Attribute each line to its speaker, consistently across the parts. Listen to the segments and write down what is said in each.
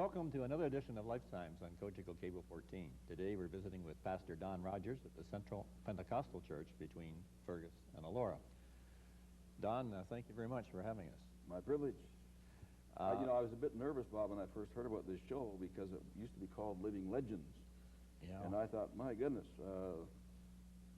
Speaker 1: Welcome to another edition of Lifetimes on Cogeco Cable 14. Today we're visiting with Pastor Don Rogers at the Central Pentecostal Church between Fergus and Elora. Don, thank you very much for having us.
Speaker 2: My privilege. I was a bit nervous, Bob, when I first heard about this show because it used to be called Living Legends.
Speaker 1: Yeah.
Speaker 2: And I thought, my goodness,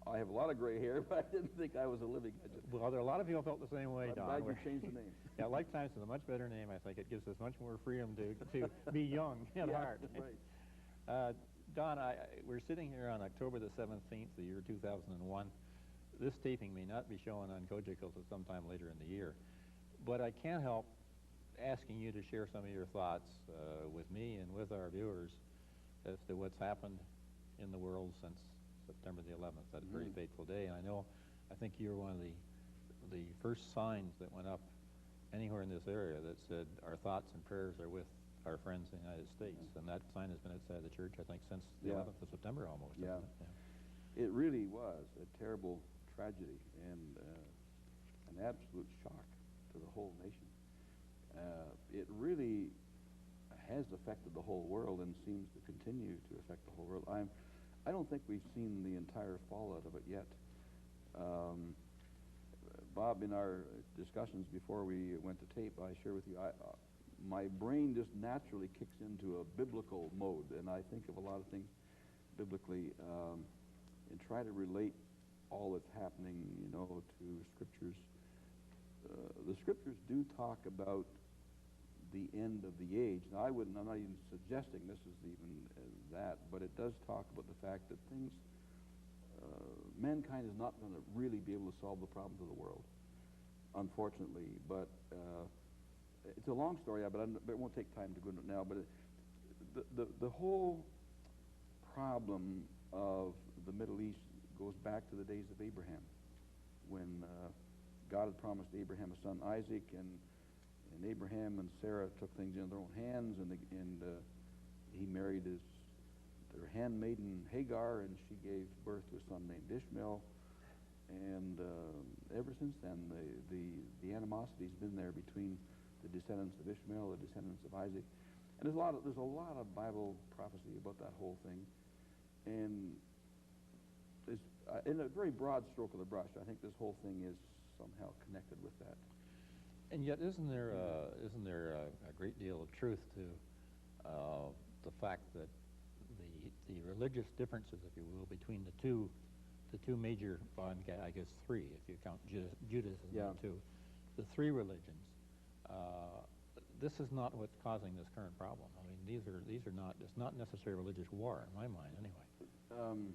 Speaker 2: I have a lot of gray hair, but I didn't think I was a living legend.
Speaker 1: Well, there are a lot of people felt the same way, Don.
Speaker 2: I'm glad you changed the name.
Speaker 1: Yeah, Lifetimes is a much better name, I think. It gives us much more freedom to be young at heart.
Speaker 2: Right.
Speaker 1: Don, we're sitting here on October the 17th, the year 2001. This taping may not be shown on Cogeco until sometime later in the year, but I can't help asking you to share some of your thoughts with me and with our viewers as to what's happened in the world since September the 11th, that very fateful day. And I think you're one of the first signs that went up anywhere in this area that said our thoughts and prayers are with our friends in the United States. And that sign has been outside the church, I think, since the 11th of September almost.
Speaker 2: Yeah.
Speaker 1: Isn't it?
Speaker 2: It really was a terrible tragedy and an absolute shock to the whole nation. It really has affected the whole world and seems to continue to affect the whole world. I don't think we've seen the entire fallout of it yet. Bob, in our discussions before we went to tape, I share with you, my brain just naturally kicks into a biblical mode, and I think of a lot of things biblically and try to relate all that's happening, to scriptures. The scriptures do talk about the end of the age. Now, I'm not even suggesting this is even that, but it does talk about the fact that mankind is not going to really be able to solve the problems of the world, unfortunately. But it's a long story, but it won't take time to go into it now. But the whole problem of the Middle East goes back to the days of Abraham, when God had promised Abraham a son, Isaac, and Abraham and Sarah took things in their own hands, and he married their handmaiden Hagar, and she gave birth to a son named Ishmael. And ever since then, the animosity's been there between the descendants of Ishmael, the descendants of Isaac, and there's a lot of Bible prophecy about that whole thing. And in a very broad stroke of the brush, I think this whole thing is somehow connected with that.
Speaker 1: And yet, isn't there a great deal of truth to the fact that the religious differences, if you will, between the two major, well, I guess three, if you count Judaism into the three religions, this is not what's causing this current problem. I mean, these are not. It's not necessarily a religious war in my mind, anyway.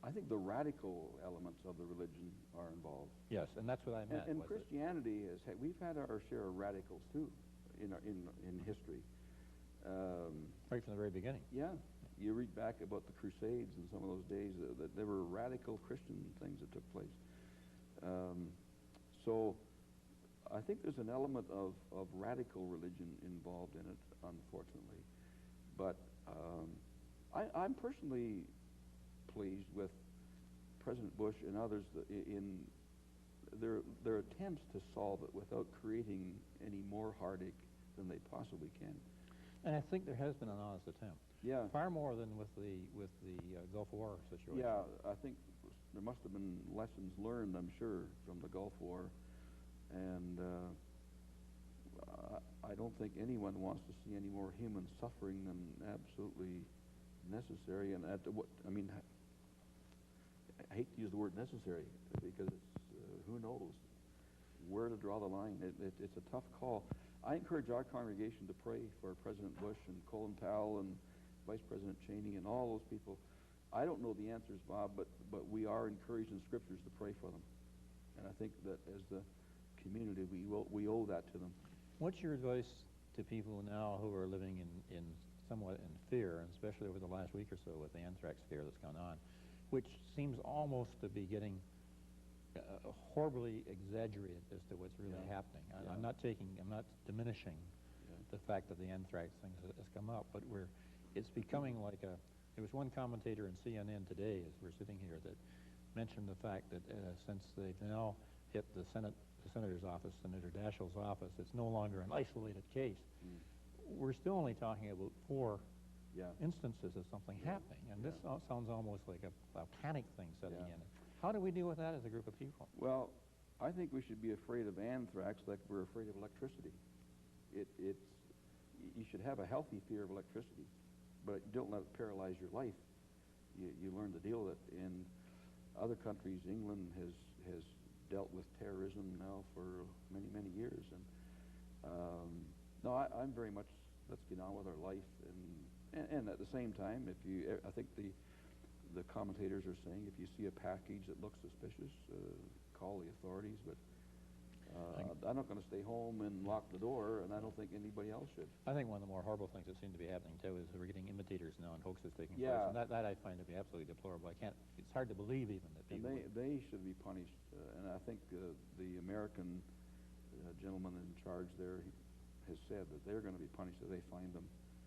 Speaker 2: I think the radical elements of the religion are involved.
Speaker 1: Yes, and that's what I meant.
Speaker 2: And Christianity we've had our share of radicals too, in history.
Speaker 1: Right from the very beginning.
Speaker 2: Yeah, you read back about the Crusades and some of those days that there were radical Christian things that took place. So I think there's an element of radical religion involved in it, unfortunately. But I'm personally pleased with President Bush and others in their attempts to solve it without creating any more heartache than they possibly can.
Speaker 1: And I think there has been an honest attempt.
Speaker 2: Yeah.
Speaker 1: Far more than with the Gulf War situation.
Speaker 2: Yeah, I think there must have been lessons learned, I'm sure, from the Gulf War. And I don't think anyone wants to see any more human suffering than absolutely necessary. And I hate to use the word necessary because it's, who knows where to draw the line. It's a tough call. I encourage our congregation to pray for President Bush and Colin Powell and Vice President Cheney and all those people. I don't know the answers, Bob, but we are encouraged in Scriptures to pray for them. And I think that as the community, we owe that to them.
Speaker 1: What's your advice to people now who are living in somewhat in fear, and especially over the last week or so with the anthrax scare that's gone on, which seems almost to be getting horribly exaggerated as to what's really happening? I'm not diminishing the fact that the anthrax thing has come up, but it's becoming like there was one commentator in CNN today, as we're sitting here, that mentioned the fact that since they've now hit the senator's office, Senator Daschle's office, it's no longer an isolated case. we're still only talking about 4
Speaker 2: Yeah.
Speaker 1: instances of something happening, and this sounds almost like a panic thing setting
Speaker 2: Yeah.
Speaker 1: in. How do we deal with that as a group of people?
Speaker 2: Well, I think we should be afraid of anthrax like we're afraid of electricity. You should have a healthy fear of electricity, but don't let it paralyze your life. You learn to deal with it. In other countries, England has dealt with terrorism now for many years, and no, I'm very much, let's get on with our life, and at the same time, I think the commentators are saying if you see a package that looks suspicious, call the authorities, but I'm not going to stay home and lock the door, and I don't think anybody else should.
Speaker 1: I think one of the more horrible things that seem to be happening too is we're getting imitators now and hoaxes taking place,
Speaker 2: Yeah.
Speaker 1: and that I find to be absolutely deplorable. It's hard to believe even that
Speaker 2: And
Speaker 1: people.
Speaker 2: they should be punished, and I think the American gentleman in charge there has said that they're going to be punished if they find them,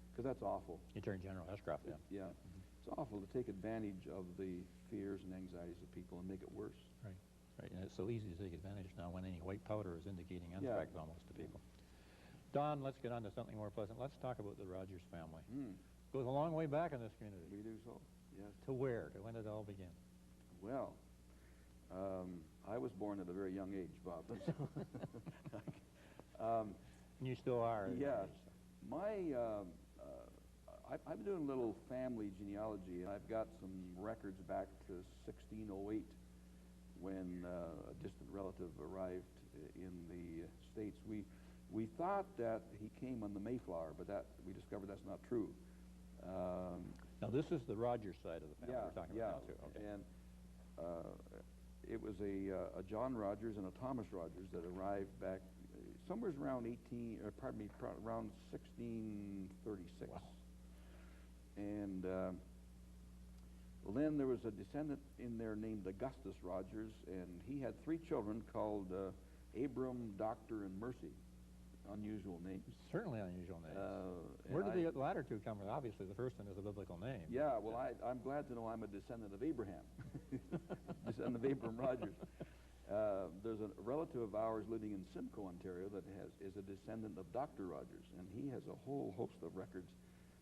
Speaker 2: because that's awful.
Speaker 1: Attorney General Ashcroft, yeah.
Speaker 2: Yeah, it's awful to take advantage of the fears and anxieties of people and make it worse.
Speaker 1: Right, right. And it's so easy to take advantage now when any white powder is indicating anthrax almost to people. Don, let's get on to something more pleasant. Let's talk about the Rogers family. Goes a long way back in this community.
Speaker 2: We do so, yes.
Speaker 1: To where? To when did it all begin?
Speaker 2: Well, I was born at a very young age, Bob.
Speaker 1: You still are.
Speaker 2: Yeah. I've been doing a little family genealogy, and I've got some records back to 1608 when a distant relative arrived in the States. We thought that he came on the Mayflower, but we discovered that's not true.
Speaker 1: Now, this is the Rogers side of the family we're talking about now, too. Okay.
Speaker 2: And it was a John Rogers and a Thomas Rogers that arrived back somewhere around around 1636.
Speaker 1: Wow.
Speaker 2: And well, then there was a descendant in there named Augustus Rogers, and he had 3 children called Abram, Doctor, and Mercy. Unusual names.
Speaker 1: Certainly unusual names. Where did the latter 2 come from? Obviously, the first one is a biblical name.
Speaker 2: Yeah, well, I'm glad to know I'm a descendant of Abraham, descendant of Abram Rogers. There's a relative of ours living in Simcoe, Ontario, that is a descendant of Dr. Rogers, and he has a whole host of records.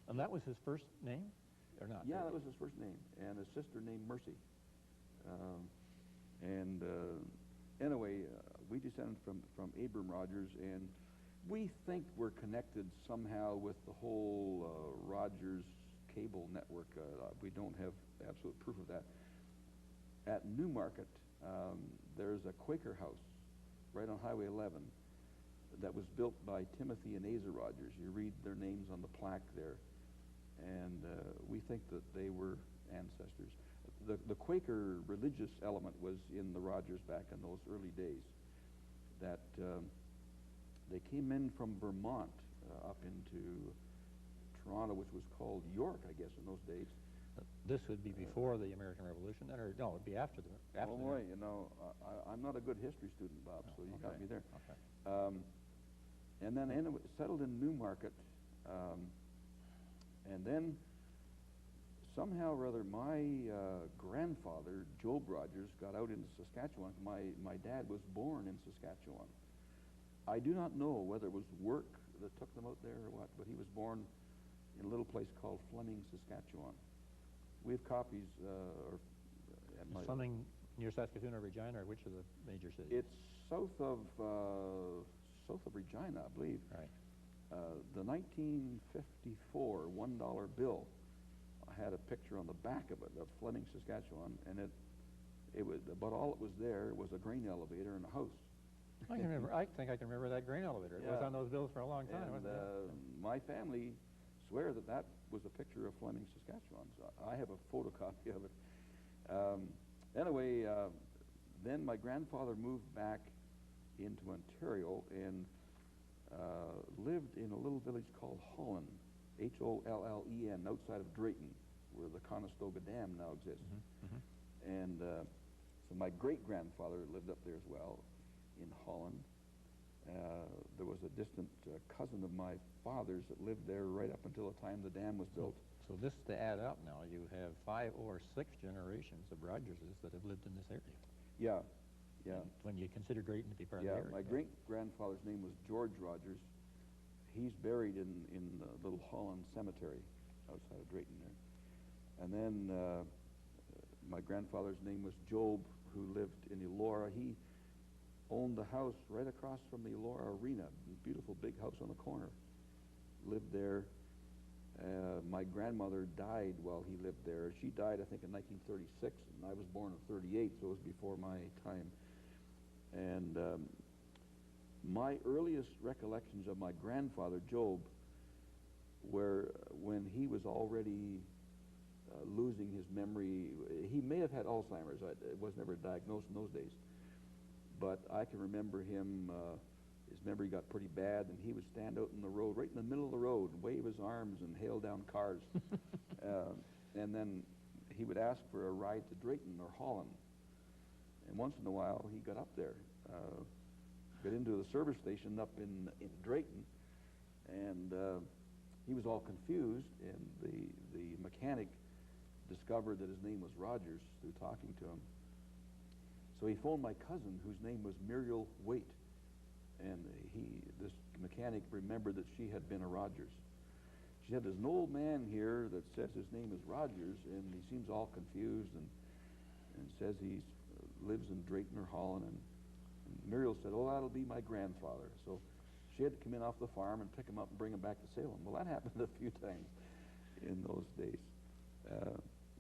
Speaker 1: And that was his first name, or not?
Speaker 2: Yeah, that was his first name, and his sister named Mercy. Anyway, we descended from Abram Rogers, and we think we're connected somehow with the whole Rogers cable network. We don't have absolute proof of that. At Newmarket, there's a Quaker house right on Highway 11 that was built by Timothy and Asa Rogers. You read their names on the plaque there, and we think that they were ancestors. The Quaker religious element was in the Rogers back in those early days. That they came in from Vermont up into Toronto, which was called York, I guess, in those days.
Speaker 1: This would be before the American Revolution, then, or no, it would be after the.
Speaker 2: Oh boy, you know, I'm not a good history student, Bob, so you got me there.
Speaker 1: Okay.
Speaker 2: And then settled in Newmarket, and then somehow or other, my grandfather, Job Rogers, got out into Saskatchewan. My dad was born in Saskatchewan. I do not know whether it was work that took them out there or what, but he was born in a little place called Fleming, Saskatchewan. We have copies.
Speaker 1: Fleming near Saskatoon or Regina, or which of the major cities?
Speaker 2: It's south of Regina, I believe.
Speaker 1: Right.
Speaker 2: The 1954 $1 bill had a picture on the back of it of Fleming, Saskatchewan, and it was about all it was there was a grain elevator and a house.
Speaker 1: I can remember. I think I can remember that grain elevator. It was on those bills for a long time,
Speaker 2: and,
Speaker 1: wasn't it?
Speaker 2: my family swear that was a picture of Fleming, Saskatchewan. So I have a photocopy of it. Anyway, then my grandfather moved back into Ontario and lived in a little village called Hollen, Hollen, outside of Drayton, where the Conestoga Dam now exists. And so my great-grandfather lived up there as well, in Holland. There was a distant cousin of my father's that lived there right up until the time the dam was built.
Speaker 1: So this to add up now, you have 5 or 6 generations of Rogerses that have lived in this area.
Speaker 2: Yeah, yeah.
Speaker 1: And when you consider Drayton to be part of the area.
Speaker 2: My great-grandfather's name was George Rogers, he's buried in Little Holland Cemetery outside of Drayton there. And then my grandfather's name was Job, who lived in Elora. He owned the house right across from the Elora Arena, a beautiful big house on the corner. Lived there. My grandmother died while he lived there. She died, I think, in 1936, and I was born in 38, so it was before my time. And my earliest recollections of my grandfather, Job, were when he was already losing his memory. He may have had Alzheimer's. It was never diagnosed in those days. But I can remember him, his memory got pretty bad, and he would stand out in the road, right in the middle of the road, and wave his arms and hail down cars. And then he would ask for a ride to Drayton or Holland. And once in a while, he got up there, got into the service station up in Drayton, and he was all confused, and the mechanic discovered that his name was Rogers through talking to him. So he phoned my cousin, whose name was Muriel Waite, and this mechanic remembered that she had been a Rogers. She said, "There's an old man here that says his name is Rogers, and he seems all confused, and says he lives in Drayton or Holland." And Muriel said, "Oh, that'll be my grandfather." So she had to come in off the farm and pick him up and bring him back to Salem. Well, that happened a few times in those days.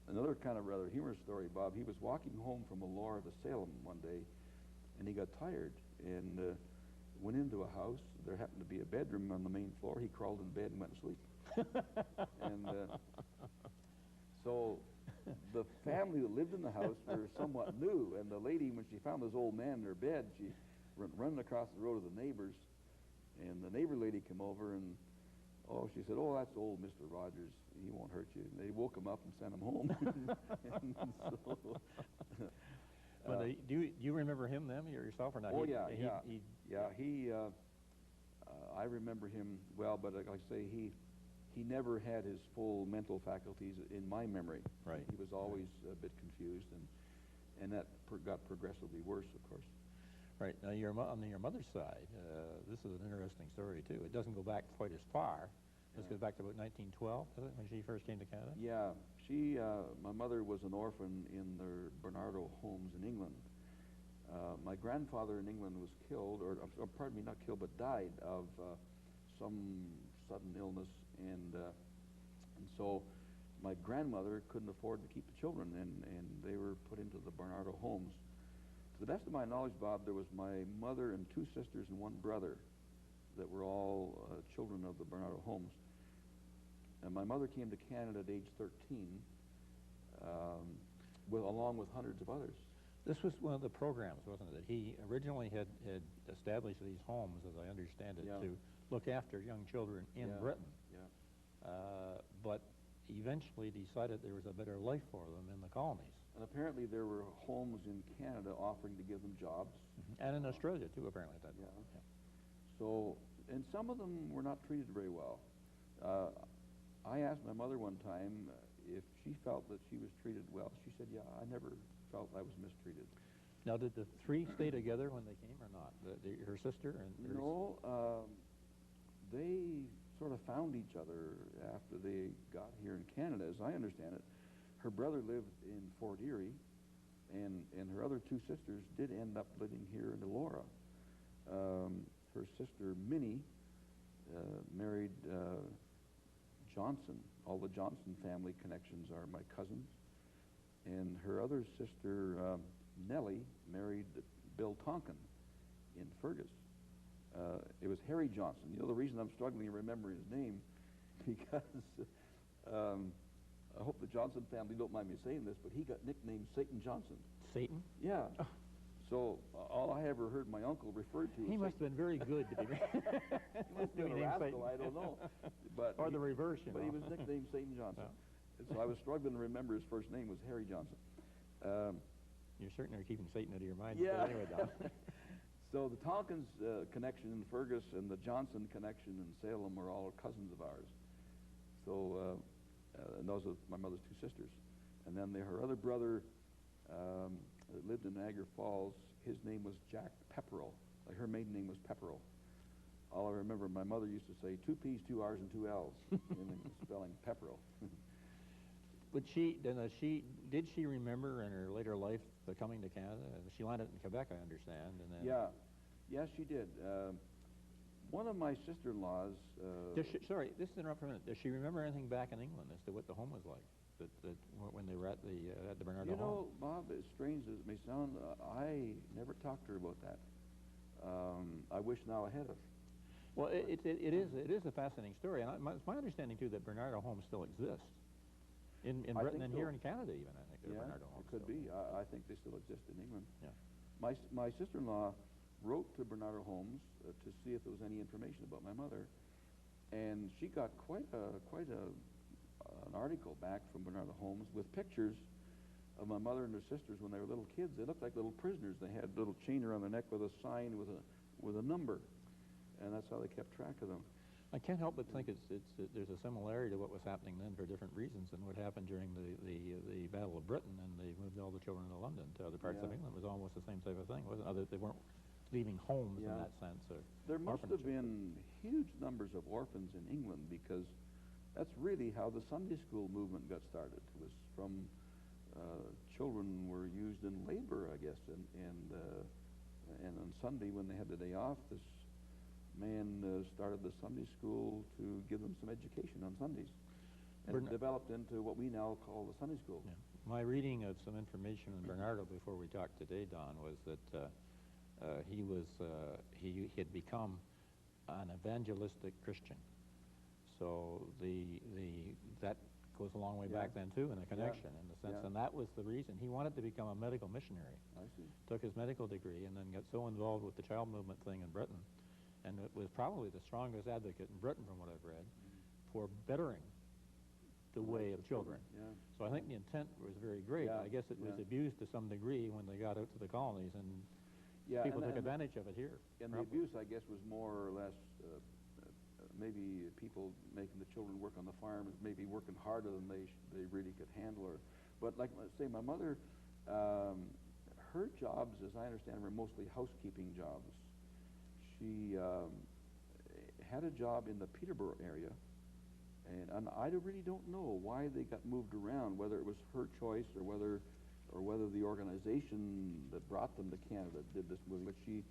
Speaker 2: Another kind of rather humorous story, Bob. He was walking home from Elora to Salem one day, and he got tired and went into a house. There happened to be a bedroom on the main floor. He crawled in bed and went to sleep. And so the family that lived in the house were somewhat new, and the lady, when she found this old man in her bed, she went running across the road to the neighbors, and the neighbor lady came over, and she said, "Oh, that's old Mr. Rogers. He won't hurt you." And they woke him up and sent him home.
Speaker 1: Do you remember him then, yourself, or not?
Speaker 2: Oh, I remember him well, but like I say, he never had his full mental faculties in my memory.
Speaker 1: Right.
Speaker 2: He was always a bit confused, and that got progressively worse, of course.
Speaker 1: Right. Now, on your mother's side, this is an interesting story, too. It doesn't go back quite as far. This goes back to about 1912, does it, when she first came to Canada?
Speaker 2: Yeah. My mother was an orphan in the Bernardo homes in England. My grandfather in England was killed, or pardon me, not killed, but died of some sudden illness, and so my grandmother couldn't afford to keep the children, and they were put into the Bernardo homes. To the best of my knowledge, Bob, there was my mother and two sisters and one brother that were all children of the Bernardo homes. And my mother came to Canada at age 13, along with hundreds of others.
Speaker 1: This was one of the programs, wasn't it? He originally had established these homes, as I understand it, to look after young children in Britain. Yeah. But eventually decided there was a better life for them in the colonies.
Speaker 2: And apparently there were homes in Canada offering to give them jobs.
Speaker 1: And in Australia, too, apparently.
Speaker 2: So, and some of them were not treated very well. I asked my mother one time if she felt that she was treated well. She said, "Yeah, I never felt I was mistreated."
Speaker 1: Now, did the three stay together when they came or not? Her sister and
Speaker 2: No, they sort of found each other after they got here in Canada, as I understand it. Her brother lived in Fort Erie, and her other two sisters did end up living here in Elora. Her sister, Minnie, married Johnson. All the Johnson family connections are my cousins. And her other sister, Nellie, married Bill Tonkin in Fergus. It was Harry Johnson. You know, the reason I'm struggling to remember his name, because I hope the Johnson family don't mind me saying this, but he got nicknamed Satan Johnson.
Speaker 1: Satan?
Speaker 2: Yeah. Oh. So all I ever heard my uncle referred to.
Speaker 1: He must have been very good to be.
Speaker 2: He must have been a rascal, I don't know. But
Speaker 1: or the reverse, you know.
Speaker 2: But he was nicknamed Satan Johnson. And so I was struggling to remember his first name was Harry Johnson.
Speaker 1: You're certainly keeping Satan out of your mind.
Speaker 2: Yeah.
Speaker 1: Anyway, Don.
Speaker 2: So the Tompkins connection in Fergus and the Johnson connection in Salem were all cousins of ours. So, and those are my mother's two sisters. And then her other brother that lived in Niagara Falls, his name was Jack Pepperell. Like her maiden name was Pepperell. all I remember, my mother used to say 2 P's, 2 R's, and 2 L's in the spelling Pepperell.
Speaker 1: But did she remember in her later life the coming to Canada? She landed in Quebec, I understand, and then.
Speaker 2: Yeah, yes, she did. One of my sister-in-laws.
Speaker 1: Sorry, this is interrupt for a minute. Does she remember anything back in England as to what the home was like? When they were at the Bernardo home?
Speaker 2: You know, Bob, as strange as it may sound, I never talked to her about that. I wish now I had it.
Speaker 1: Well, it is a fascinating story, and it's my understanding too that Bernardo homes still exist in Britain and here in Canada even. I think there are Bernardo homes.
Speaker 2: It could be. I think they still exist in England.
Speaker 1: Yeah.
Speaker 2: My sister-in-law wrote to Bernardo Holmes to see if there was any information about my mother, and she got quite an article back from Bernardo Holmes with pictures of my mother and her sisters when they were little kids. They looked like little prisoners. They had a little chain around their neck with a sign with a number, and that's how they kept track of them.
Speaker 1: I can't help but think there's a similarity to what was happening then for different reasons and what happened during the Battle of Britain, and they moved all the children to London. To other parts of England. It was almost the same type of thing, wasn't it? They weren't leaving homes in that sense.
Speaker 2: There must have been huge numbers of orphans in England, because that's really how the Sunday school movement got started. It was from children were used in labor, I guess, and on Sunday when they had the day off, this man started the Sunday school to give them some education on Sundays. And it developed into what we now call the Sunday school.
Speaker 1: Yeah. My reading of some information on Bernardo before we talked today, Don, was that he had become an evangelistic Christian. So that goes a long way back then too, in a connection in the sense, and that was the reason he wanted to become a medical missionary.
Speaker 2: I see. Took
Speaker 1: his medical degree and then got so involved with the child movement thing in Britain, and it was probably the strongest advocate in Britain, from what I've read, for bettering the way of children.
Speaker 2: Yeah.
Speaker 1: So I think the intent was very great. I guess it was abused to some degree when they got out to the colonies, and people took advantage of it here.
Speaker 2: And the abuse, I guess, was more or less maybe people making the children work on the farm, maybe working harder than they really could handle. But like I say, my mother, her jobs, as I understand, were mostly housekeeping jobs. She had a job in the Peterborough area, and I really don't know why they got moved around, whether it was her choice or whether the organization that brought them to Canada did this moving. But she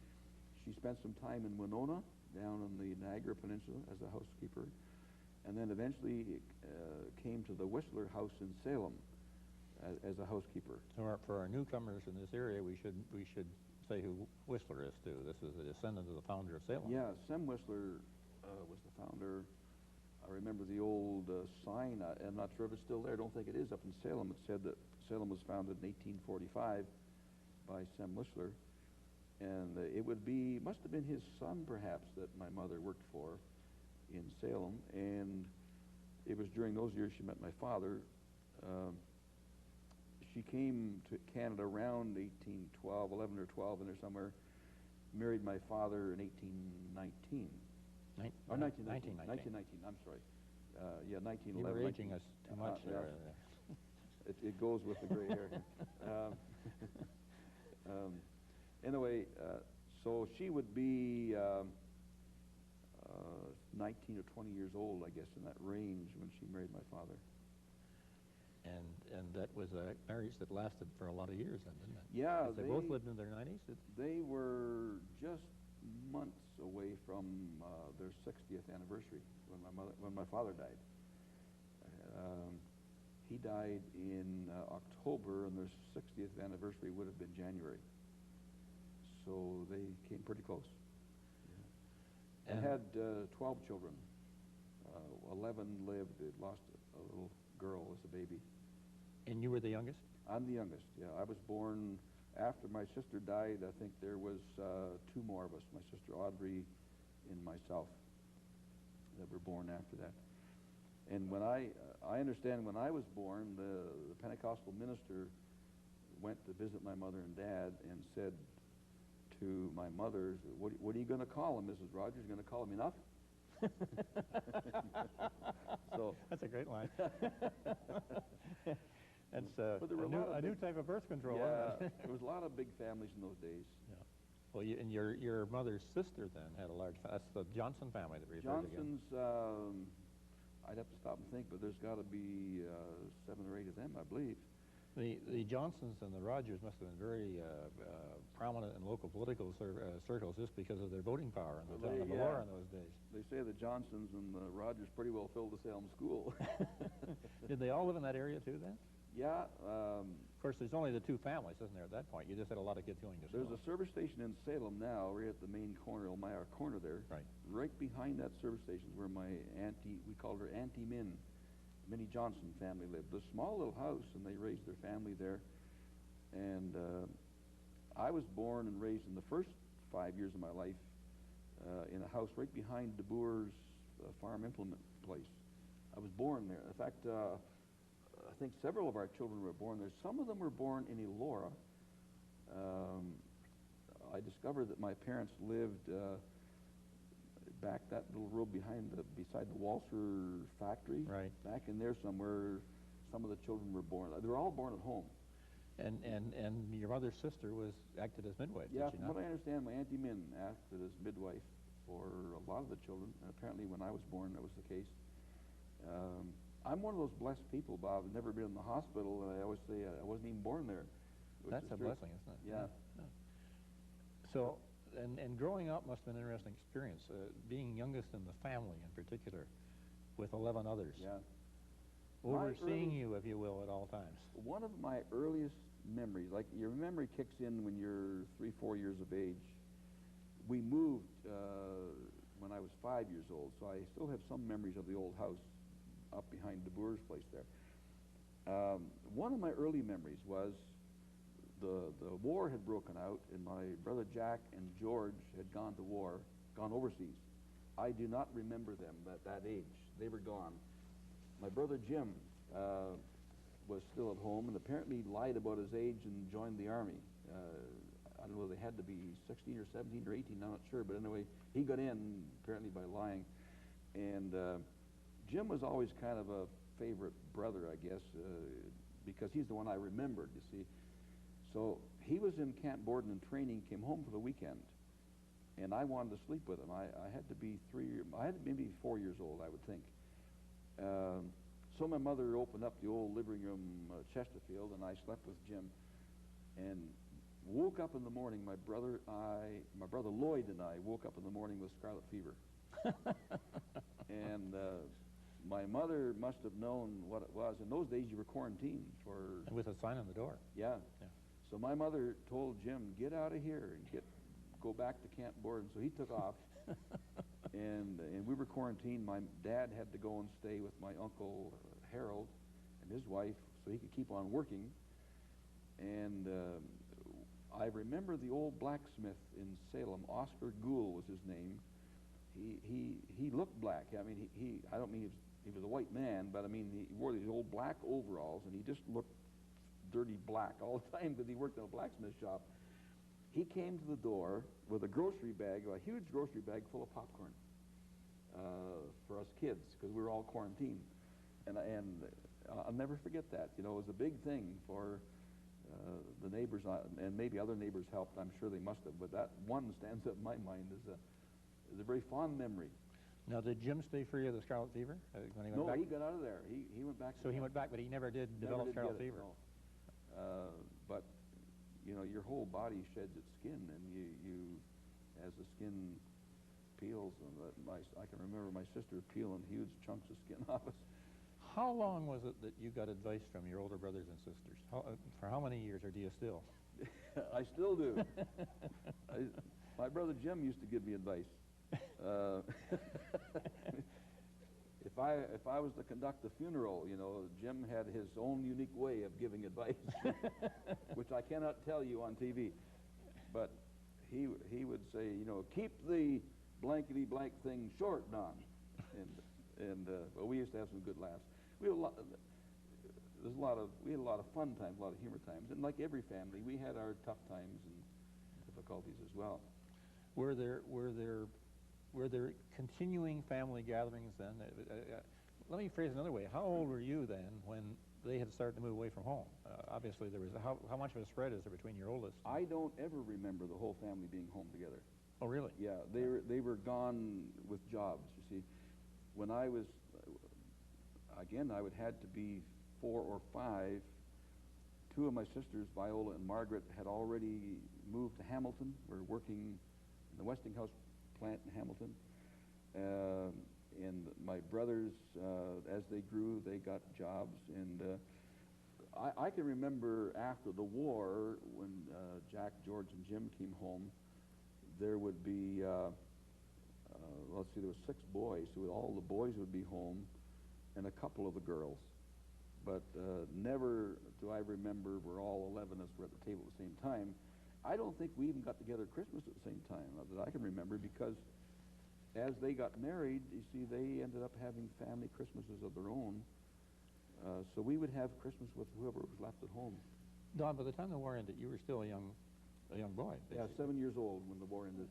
Speaker 2: spent some time in Winona, down on the Niagara Peninsula, as a housekeeper, and then eventually came to the Whistler House in Salem as a housekeeper.
Speaker 1: So for our newcomers in this area, we should say who Whistler is too. This is a descendant of the founder of Salem.
Speaker 2: Yeah, Sem Whistler was the founder. I remember the old sign. I'm not sure if it's still there. I don't think it is. Up in Salem, it said that Salem was founded in 1845 by Sem Whistler. And must have been his son, perhaps, that my mother worked for in Salem. And it was during those years she met my father. She came to Canada around 1812, 11 or 12 in there somewhere, married my father in 1819. 1919, I'm sorry. 1911.
Speaker 1: You were aging us too much there.
Speaker 2: It goes with the gray hair. Anyway, so she would be 19 or 20 years old, I guess, in that range when she married my father.
Speaker 1: And that was a marriage that lasted for a lot of years, then, didn't it?
Speaker 2: Yeah.
Speaker 1: They both lived in their 90s?
Speaker 2: They were just months away from their 60th anniversary when my father died. He died in October, and their 60th anniversary would have been January. So they came pretty close. Yeah. And had 12 children. 11 lived. They lost a little girl as a baby.
Speaker 1: And you were the youngest?
Speaker 2: I'm the youngest, yeah. I was born after my sister died. I think there was 2 more of us, my sister Audrey and myself, that were born after that. And when I understand when I was born, the Pentecostal minister went to visit my mother and dad and said to my mother, what are you going to call him, Mrs. Rogers? Going to call him enough? So
Speaker 1: that's a great line. That's a new type of birth control.
Speaker 2: Yeah, there was a lot of big families in those days.
Speaker 1: Yeah. Well, and your mother's sister then had a large. That's the Johnson family that we referred to again.
Speaker 2: Johnson's, I'd have to stop and think, but there's got to be 7 or 8 of them, I believe.
Speaker 1: The Johnsons and the Rogers must have been very prominent in local political circles just because of their voting power in the town of Melora in those days.
Speaker 2: They say the Johnsons and the Rogers pretty well filled the Salem School.
Speaker 1: Did they all live in that area too then?
Speaker 2: Yeah.
Speaker 1: Of course, there's only the 2 families, isn't there, at that point? You just had a lot of kids going to school.
Speaker 2: There's a service station in Salem now, right at the main corner, Elmira corner there.
Speaker 1: Right. Right
Speaker 2: behind that service station is where my auntie, we called her Auntie Minnie Johnson family lived. A small little house, and they raised their family there. And I was born and raised in the first 5 years of my life in a house right behind De Boer's farm implement place. I was born there. In fact, I think several of our children were born there. Some of them were born in Elora. I discovered that my parents lived back that little road beside the Walser factory.
Speaker 1: Right.
Speaker 2: Back in there somewhere, some of the children were born. They were all born at home.
Speaker 1: And your mother's sister acted as midwife,
Speaker 2: Yeah,
Speaker 1: did she
Speaker 2: from
Speaker 1: not?
Speaker 2: what I understand, my Auntie Min acted as midwife for a lot of the children. And apparently when I was born, that was the case. I'm one of those blessed people, Bob. I've never been in the hospital, and I always say I wasn't even born there.
Speaker 1: That's a blessing, isn't it?
Speaker 2: Yeah.
Speaker 1: So, and growing up must have been an interesting experience, being youngest in the family in particular, with 11 others.
Speaker 2: Yeah.
Speaker 1: Overseeing you, if you will, at all times.
Speaker 2: One of my earliest memories, like your memory kicks in when you're 3, 4 years of age. We moved when I was 5 years old, so I still have some memories of the old house up behind De Boer's place there. One of my early memories was the war had broken out, and my brother Jack and George had gone overseas. I do not remember them at that age. They were gone. My brother Jim was still at home and apparently lied about his age and joined the Army. I don't know, they had to be 16 or 17 or 18, I'm not sure, but anyway, he got in apparently by lying. And Jim was always kind of a favorite brother, I guess, because he's the one I remembered, you see. So he was in Camp Borden and training, came home for the weekend, and I wanted to sleep with him. I had to be maybe 4 years old, I would think. So my mother opened up the old living room Chesterfield, and I slept with Jim, and woke up in the morning. My brother Lloyd and I woke up in the morning with scarlet fever. And my mother must have known what it was. In those days, you were quarantined for...
Speaker 1: And with a sign on the door.
Speaker 2: Yeah. So my mother told Jim, get out of here and go back to Camp Borden. So he took off, and we were quarantined. My dad had to go and stay with my uncle Harold and his wife so he could keep on working. And I remember the old blacksmith in Salem, Oscar Gould was his name. He looked black. I mean, I don't mean he was a white man, but I mean, he wore these old black overalls, and he just looked dirty black all the time because he worked in a blacksmith shop. He came to the door with a grocery bag, a huge grocery bag full of popcorn for us kids because we were all quarantined. And I'll never forget that. You know, it was a big thing for the neighbors, and maybe other neighbors helped. I'm sure they must have, but that one stands up in my mind as a very fond memory. Now,
Speaker 1: did Jim stay free of the scarlet fever when he went back?
Speaker 2: No, he got out of there. He went back.
Speaker 1: So he went back, but he never did develop scarlet fever.
Speaker 2: No. But you know, your whole body sheds its skin, and you as the skin peels, and I can remember my sister peeling huge chunks of skin off us.
Speaker 1: How long was it that you got advice from your older brothers and sisters? For how many years, or do you still?
Speaker 2: I still do. My brother Jim used to give me advice. If I was to conduct a funeral, you know, Jim had his own unique way of giving advice, which I cannot tell you on TV. But he would say, you know, keep the blankety blank thing short, Don. Well, we used to have some good laughs. We had a lot of fun times, a lot of humor times, and like every family, we had our tough times and difficulties as well.
Speaker 1: Were there continuing family gatherings then? Let me phrase it another way. How old were you then when they had started to move away from home. Obviously, there was how much of a spread is there between your oldest?
Speaker 2: I don't ever remember the whole family being home together.
Speaker 1: Oh, really?
Speaker 2: Yeah, they were gone with jobs. You see, when I was again, I would had to be 4 or 5. Two of my sisters, Viola and Margaret, had already moved to Hamilton. Were working in the Westinghouse plant in Hamilton. And my brothers, as they grew, they got jobs. And I can remember after the war, when Jack, George, and Jim came home, there would be, let's see, there were 6 boys. So all the boys would be home, and a couple of the girls. But never do I remember where all 11 of us were at the table at the same time. I don't think we even got together Christmas at the same time that I can remember, because as they got married, you see, they ended up having family Christmases of their own. So we would have Christmas with whoever was left at home.
Speaker 1: Don, by the time the war ended, you were still a young boy.
Speaker 2: Yeah, 7 years old when the war ended.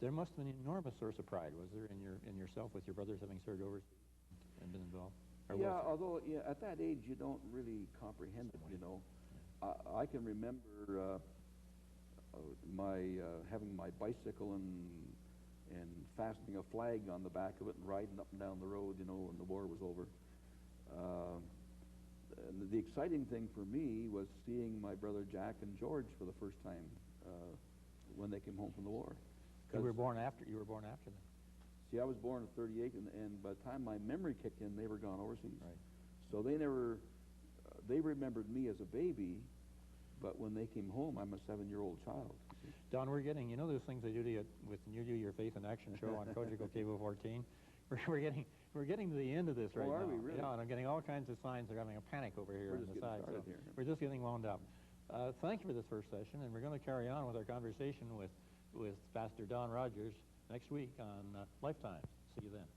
Speaker 1: There must have been an enormous source of pride, was there, in yourself with your brothers having served overseas and been involved? Or
Speaker 2: Yeah, although at that age you don't really comprehend it, you know. I can remember having my bicycle and fastening a flag on the back of it and riding up and down the road, you know, when the war was over. The exciting thing for me was seeing my brother Jack and George for the first time when they came home from the war.
Speaker 1: You were born after them.
Speaker 2: See, I was born in '38, and by the time my memory kicked in, they were gone overseas.
Speaker 1: Right.
Speaker 2: So they remembered me as a baby, but when they came home, I'm a 7-year-old child.
Speaker 1: Don, we're getting, you know those things they do to you when you do your Faith in Action show on Cogeco Cable 14? We're getting to the end of this right now.
Speaker 2: Are we really?
Speaker 1: Yeah, and I'm getting all kinds of signs they're having a panic over here on the side. So
Speaker 2: here.
Speaker 1: we're just getting wound up. Thank you for this first session, and we're going to carry on with our conversation with Pastor Don Rogers next week on Lifetime. See you then.